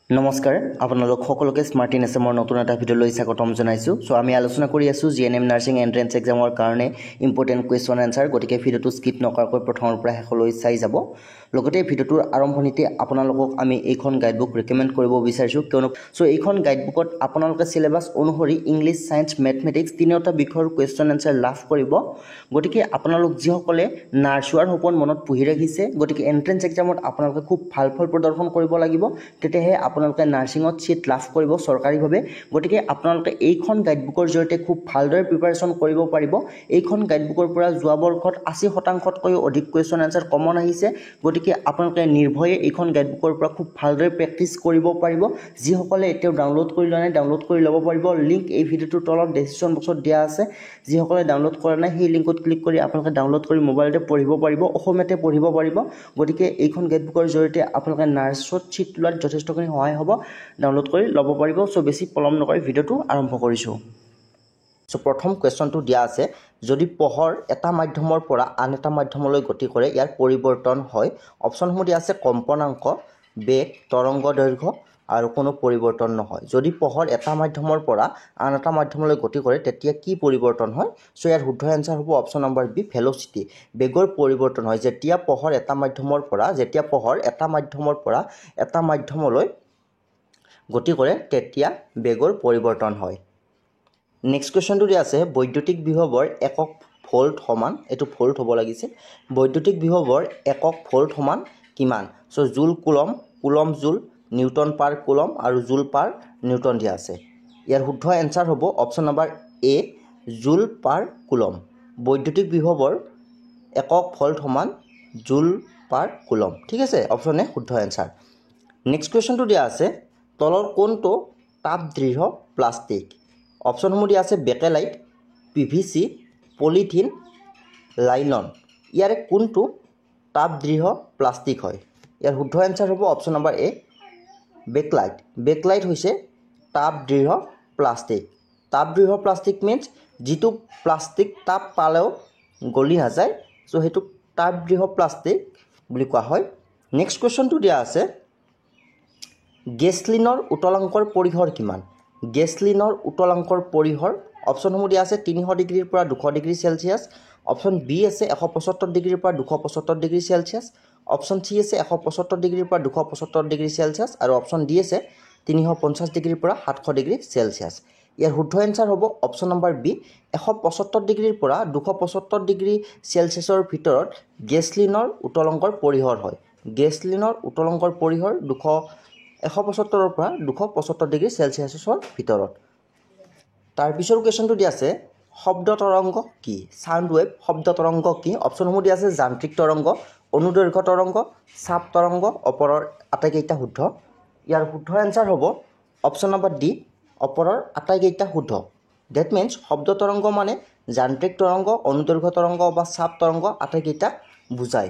নমস্কাৰ আপোনালোক সকলোকে স্মাৰ্ট ইন এছএমৰ নতুন এটা ভিডিঅ'লৈ স্বাগতম জনাইছোঁ। চ' আমি আলোচনা কৰি আছোঁ জিএনএম নাৰ্ছিং এণ্ট্ৰেন্স এক্সামৰ কাৰণে ইম্পৰ্টেণ্ট কুৱেশ্যন এনচাৰ। গতিকে ভিডিঅ'টো স্কিপ নকৰাকৈ প্ৰথমৰ পৰা শেষলৈ চাই যাব। লগতে ভিডিঅ'টোৰ আৰম্ভণিতে আপোনালোকক আমি এইখন গাইডবুক ৰেকমেণ্ড কৰিব বিচাৰিছোঁ, কিয়নো এইখন গাইডবুকত আপোনালোকে চিলেবাছ অনুসৰি ইংলিছ, ছায়েন্স, মেথমেটিক্স তিনিওটা বিষয়ৰ কুৱেশ্যন এনচাৰ লাভ কৰিব। গতিকে আপোনালোক যিসকলে নাৰ্ছ হোৱাৰ সপোন মনত পুহি ৰাখিছে, গতিকে এণ্ট্ৰেন্স এক্সামত আপোনালোকে খুব ভাল ফল প্ৰদৰ্শন কৰিব লাগিব, তেতিয়াহে আপোনালোকে নাৰ্ছিঙত ছিট লাভ কৰিব চৰকাৰীভাৱে। গতিকে আপোনালোকে এইখন গাইডবুকৰ জৰিয়তে খুব ভালদৰে প্ৰিপাৰেশ্যন কৰিব পাৰিব। এইখন গাইডবুকৰ পৰা যোৱা বৰ্ষত 80%তকৈও অধিক কুৱেশ্যন এনচাৰ কমন আহিছে। গতিকে আপোনালোকে নিৰ্ভয়ে এইখন গাইডবুকৰ পৰা খুব ভালদৰে প্ৰেক্টিছ কৰিব পাৰিব। যিসকলে এতিয়াও ডাউনলোড কৰি লোৱা নাই, ডাউনলোড কৰি ল'ব পাৰিব। লিংক এই ভিডিঅ'টোৰ তলত ডেছক্ৰিপশ্যন বক্সত দিয়া আছে। যিসকলে ডাউনলোড কৰা নাই, সেই লিংকত ক্লিক কৰি আপোনালোকে ডাউনলোড কৰি মোবাইলতে পঢ়িব পাৰিব, অসমীয়াতে পঢ়িব পাৰিব। গতিকে এইখন গাইডবুকৰ জৰিয়তে আপোনালোকে নাৰ্ছত ছিট লোৱাত যথেষ্টখিনি সহায় হ'ব। ডাউনলোড কৰি ল'ব পাৰিব। চ' বেছি পলম নকৰি ভিডিঅ'টো আৰম্ভ কৰিছোঁ। চ' প্ৰথম কুৱেশ্যনটো দিয়া আছে, যদি পোহৰ এটা মাধ্যমৰ পৰা আন এটা মাধ্যমলৈ গতি কৰে ইয়াৰ পৰিৱৰ্তন হয়। অপশ্যনসমূহ দিয়া আছে কম্পনাংক, বেগ, তৰংগ দৈৰ্ঘ্য আৰু কোনো পৰিৱৰ্তন নহয়। যদি পোহৰ এটা মাধ্যমৰ পৰা আন এটা মাধ্যমলৈ গতি কৰে তেতিয়া কি পৰিৱৰ্তন হয়? চ' ইয়াৰ শুদ্ধ এনচাৰ হ'ব অপশ্যন নম্বৰ বি, ভেল'চিটি। বেগৰ পৰিৱৰ্তন হয়। যেতিয়া পোহৰ এটা মাধ্যমৰ পৰা এটা মাধ্যমলৈ গতি কৰে তেতিয়া বেগৰ পৰিৱৰ্তন হয়। নেক্সট কুৱেশ্যনটো দিয়া আছে, বৈদ্যুতিক বিভৱৰ একক ভোল্ট সমান, এইটো ভোল্ট হ'ব লাগিছে, বৈদ্যুতিক বিভৱৰ একক ভোল্ট সমান কিমান? চ' জুল কুলম, কুলম জুল, নিউটন পাৰ কুলম আৰু জুল পাৰ নিউটন দিয়া আছে। ইয়াৰ শুদ্ধ এনচাৰ হ'ব অপশ্যন নম্বৰ এ, জুল পাৰ কুলম। বৈদ্যুতিক বিভৱৰ একক ভোল্ট সমান জুল পাৰ কুলম। ঠিক আছে, অপশ্যন এ শুদ্ধ এনচাৰ। নেক্সট কুৱেশ্যনটো দিয়া আছে, তলৰ কোনটো তাপদৃঢ় প্লাষ্টিক? অপশ্যনসমূহ দিয়া আছে বেকেলাইট, PVC, পলিথিন, লাইলন। ইয়াৰে কোনটো তাপদৃঢ় প্লাষ্টিক হয়? ইয়াৰ শুদ্ধ এনচাৰ হ'ব অপশ্যন নম্বৰ এ, বেকলাইট। বেকলাইট হৈছে তাপদৃঢ় প্লাষ্টিক। তাপদৃঢ় প্লাষ্টিক মিনছ যিটো প্লাষ্টিক তাপ পালেও গলি নাযায়, চ' সেইটোক তাপদৃঢ় প্লাষ্টিক বুলি কোৱা হয়। নেক্সট কুৱেশ্যনটো দিয়া আছে, গেছলিনৰ উতলাংকৰ পৰিসৰ কিমান? গেছলিনৰ উতলাংকৰ পৰিসৰ অপশ্যনসমূহ দিয়া আছে 300 ডিগ্ৰীৰ পৰা 200 ডিগ্ৰী চেলচিয়াছ। অপশ্যন বি আছে 175 ডিগ্ৰীৰ পৰা 275 ডিগ্ৰী চেলচিয়াছ। অপশ্যন চি আছে 175 ডিগ্ৰীৰ পৰা 275 ডিগ্ৰী চেলচিয়াছ আৰু অপশ্যন ডি আছে 350 ডিগ্ৰীৰ পৰা 700 ডিগ্ৰী চেলচিয়াছ। ইয়াৰ শুদ্ধ এনচাৰ হ'ব অপশ্যন নম্বৰ বি, 175 ডিগ্ৰীৰ পৰা 275 ডিগ্ৰী চেলচিয়াছৰ ভিতৰত গেছলিনৰ উতলাংকৰ পৰিসৰ হয়। গেছলিনৰ উতলাংকৰ পৰিসৰ 175 পৰা 275 ডিগ্ৰী চেলচিয়াছৰ ভিতৰত। তাৰপিছৰ কুৱেশ্যনটো দিয়া আছে, শব্দ তৰংগ কি? ছাউণ্ড ৱেভ শব্দ তৰংগ কি? অপশ্যনসমূহ দিয়া আছে যান্ত্ৰিক তৰংগ, অনুদৈৰ্ঘ্য তৰংগ, চাপ তৰংগ, ওপৰৰ আটাইকেইটা শুদ্ধ। ইয়াৰ শুদ্ধ এনচাৰ হ'ব অপশ্যন নম্বৰ ডি, ওপৰৰ আটাইকেইটা শুদ্ধ। ডেট মিনছ শব্দ তৰংগ মানে যান্ত্ৰিক তৰংগ, অনুদৈৰ্ঘ্য তৰংগ বা চাপ তৰংগ আটাইকেইটা বুজায়।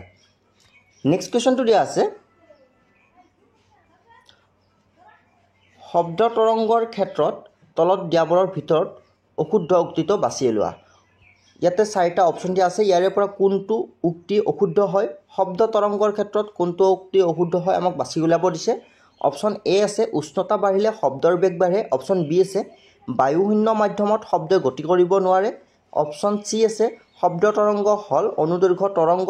নেক্সট কুৱেশ্যনটো দিয়া আছে, শব্দ তৰংগৰ ক্ষেত্ৰত তলত দিয়াবোৰৰ ভিতৰত অশুদ্ধ উক্তিটো বাছি লোৱা। ইয়াতে 4টা অপশ্যন দিয়া আছে, ইয়াৰে পৰা কোনটো উক্তি অশুদ্ধ হয়? শব্দ তৰংগৰ ক্ষেত্ৰত কোনটো উক্তি অশুদ্ধ হয় আমাক বাছি উলিয়াব দিছে। অপশ্যন এ আছে উষ্ণতা বাঢ়িলে শব্দৰ বেগ বাঢ়ে। অপশ্যন বি আছে বায়ুশূন্য মাধ্যমত শব্দই গতি কৰিব নোৱাৰে। অপশ্যন চি আছে শব্দ তৰংগ হ'ল অনুদৈৰ্ঘ্য তৰংগ।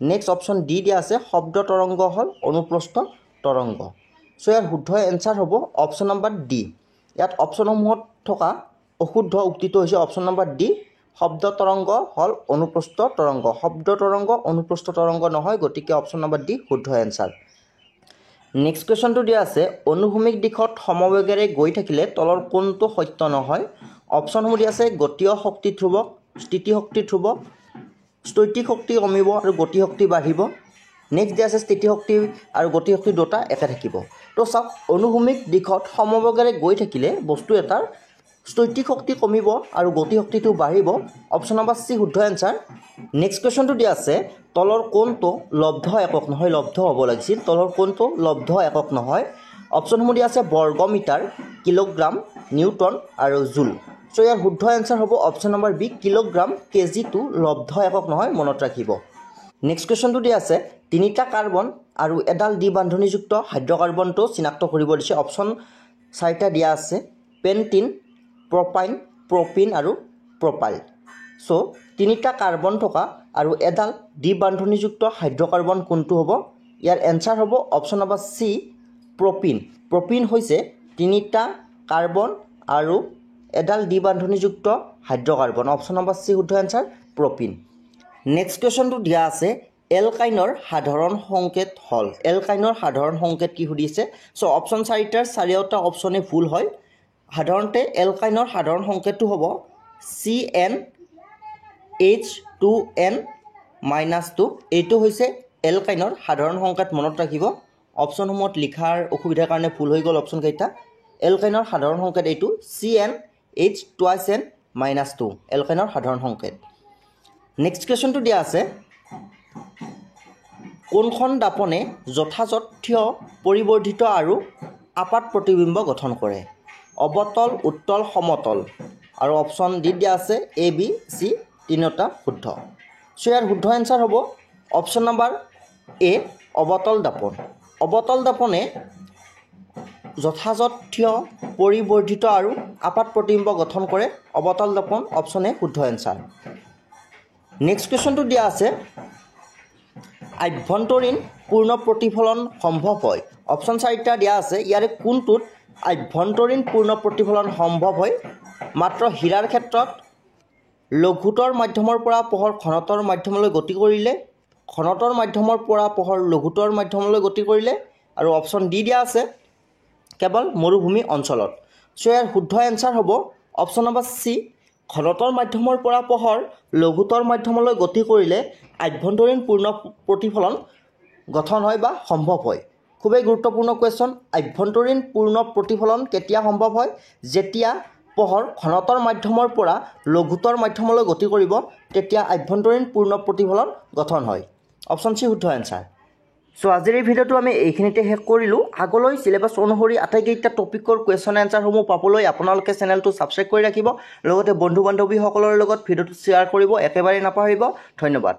নেক্সট অপশ্যন ডি দিয়া আছে শব্দ তৰংগ হ'ল অনুপ্ৰস্থ তৰংগ। চ' ইয়াৰ শুদ্ধ এনচাৰ হ'ব অপশ্যন নম্বৰ ডি। ইয়াত অপশ্যনসমূহত থকা অশুদ্ধ উক্তিটো হৈছে অপশ্যন নম্বৰ ডি, শব্দ তৰংগ হ'ল অনুপ্ৰস্থ তৰংগ। শব্দ তৰংগ অনুপ্ৰস্থ তৰংগ নহয়, গতিকে অপশ্যন নম্বৰ ডি শুদ্ধ এনচাৰ। নেক্সট কুৱেশ্যনটো দিয়া আছে, অনুভূমিক দিশত সমবেগেৰে গৈ থাকিলে তলৰ কোনটো সত্য নহয়? অপশ্যনসমূহ দিয়া আছে গতীয় শক্তি ধ্ৰুৱ, স্থিতিশক্তি ধ্ৰুৱ, স্থৈতিক শক্তি কমিব আৰু গতিশক্তি বাঢ়িব। নেক্সট দিয়া আছে স্থিতিশক্তি আৰু গতিশক্তি দুটা একে থাকিব। তো চাওক, অনুভূমিক দিশত সমবেগেৰে গৈ থাকিলে বস্তু এটাৰ স্থৈতিক শক্তি কমিব আৰু গতিশক্তিটো বাঢ়িব। অপশ্যন নম্বৰ চি শুদ্ধ এনচাৰ। নেক্সট কুৱেশ্যনটো দিয়া আছে, তলৰ কোনটো লব্ধ একক নহয়? লব্ধ হ'ব লাগিছিল। তলৰ কোনটো লব্ধ একক নহয়? অপশ্যনসমূহ দিয়া আছে বৰ্গমিটাৰ, কিলোগ্ৰাম, নিউটন আৰু জুল। চ' ইয়াৰ শুদ্ধ এনচাৰ হ'ব অপশ্যন নম্বৰ বি, কিলোগ্ৰাম। কেজিটো লব্ধ একক নহয়, মনত ৰাখিব। নেক্সট কুৱেশ্যনটো দিয়া আছে, 3টা কাৰ্বন আৰু এডাল দ্বিবান্ধনীযুক্ত হাইড্ৰকাৰ্বনটো চিনাক্ত কৰিব দিছে অপশ্যন 4টা দিয়া আছে পেণ্টিন প্ৰপাইন প্ৰপিন আৰু প্ৰপাইল সো তিনিটা কাৰ্বন থকা আৰু এডাল দ্বিবান্ধনীযুক্ত হাইড্ৰকাৰ্বন কোনটো হ'ব ইয়াৰ এনসাৰ হ'ব অপশ্যন নম্বৰ সি প্ৰপিন প্ৰপিন হৈছে তিনিটা কাৰ্বন আৰু এডাল দ্বিবান্ধনীযুক্ত হাইড্ৰকাৰ্বন অপশ্যন নম্বৰ সি শুদ্ধ এনসাৰ প্ৰপিন নেক্সট কোৱেশ্চনটো দিয়া আছে এলকাইনৰ সাধাৰণ সংকেত হল এলকাইনৰ সাধাৰণ সংকেত কি সুধিছে সো অপশ্যন 4টাৰ 4টা অপশ্যনে ভুল হয় সাধাৰণতে এলকাইনৰ সাধাৰণ সংকেতটো হ'ব CnH2n-2 এইটো হৈছে এলকাইনৰ সাধাৰণ সংকেত মনত ৰাখিব অপশ্যনসমূহত লিখাৰ অসুবিধাৰ কাৰণে ভুল হৈ গ'ল অপশ্যন কেইটা এলকাইনৰ সাধাৰণ সংকেত এইটো CnH2n-2 এলকাইনৰ সাধাৰণ সংকেত নেক্সট কোৱেশ্চনটো দিয়া আছে কোনখন দাপনে যথাযথ পৰিবৰ্ধিত আৰু আপাত প্ৰতিবিম্ব গঠন কৰে অবতল উত্তল সমতল আৰু অপশ্যন ডি দিয়া আছে এ বি সি তিনিটা শুদ্ধ সো ইয়াৰ শুদ্ধ এনসাৰ হ'ব অপশ্যন নম্বৰ এ অবতল দাপনে যথাযথ পৰিবৰ্ধিত আৰু আপাত প্ৰতিবিম্ব গঠন কৰে অবতল দাপন অপশ্যন এ শুদ্ধ এনসাৰ নেক্সট কোৱেশ্চনটো দিয়া আছে আভ্যন্তৰীণ পূৰ্ণ প্ৰতিফলন সম্ভৱ হয় অপশ্যন 4টা দিয়া আছে ইয়াৰে কোনটোত আভ্যন্তৰীণ পূৰ্ণ প্ৰতিফলন সম্ভৱ হয় মাত্ৰ হীৰাৰ ক্ষেত্ৰত লঘুতৰ মাধ্যমৰ পৰা পোহৰ ঘনতৰ মাধ্যমলৈ গতি কৰিলে ঘনতৰ মাধ্যমৰ পৰা পোহৰ লঘুতৰ মাধ্যমলৈ গতি কৰিলে আৰু অপশ্যন ডি দিয়া আছে কেৱল মৰুভূমি অঞ্চলত সো ইয়াৰ শুদ্ধ এনসাৰ হ'ব অপশ্যন নম্বৰ সি ঘনতৰ মাধ্যমৰ পৰা পোহৰ লঘুতৰ মাধ্যমলৈ গতি কৰিলে আভ্যন্তৰীণ পূৰ্ণ প্ৰতিফলন গঠন হয় বা সম্ভৱ হয় খুবেই গুৰুত্বপূৰ্ণ কোৱেশ্চন আভ্যন্তৰীণ পূৰ্ণ প্ৰতিফলন কেতিয়া সম্ভৱ হয় যেতিয়া পোহৰ ঘনতৰ মাধ্যমৰ পৰা লঘুতৰ মাধ্যমলৈ গতি কৰিব তেতিয়া আভ্যন্তৰীণ পূৰ্ণ প্ৰতিফলন গঠন হয় অপশ্যন সি শুদ্ধ এনসাৰ সো আজিৰ এই ভিডিঅ'টো আমি এইখিনিতে শেষ কৰিলোঁ আগলৈ চিলেবাছ অনুসৰি আটাইকেইটা টপিকৰ কুৱেশ্যন এনসাৰসমূহ পাবলৈ আপোনালোকে চেনেলটো ছাবস্ক্ৰাইব কৰি ৰাখিব লগতে বন্ধু বান্ধৱীসকলৰ লগত ভিডিঅ'টো শ্বেয়াৰ কৰিব একেবাৰে নাপাহৰিব ধন্যবাদ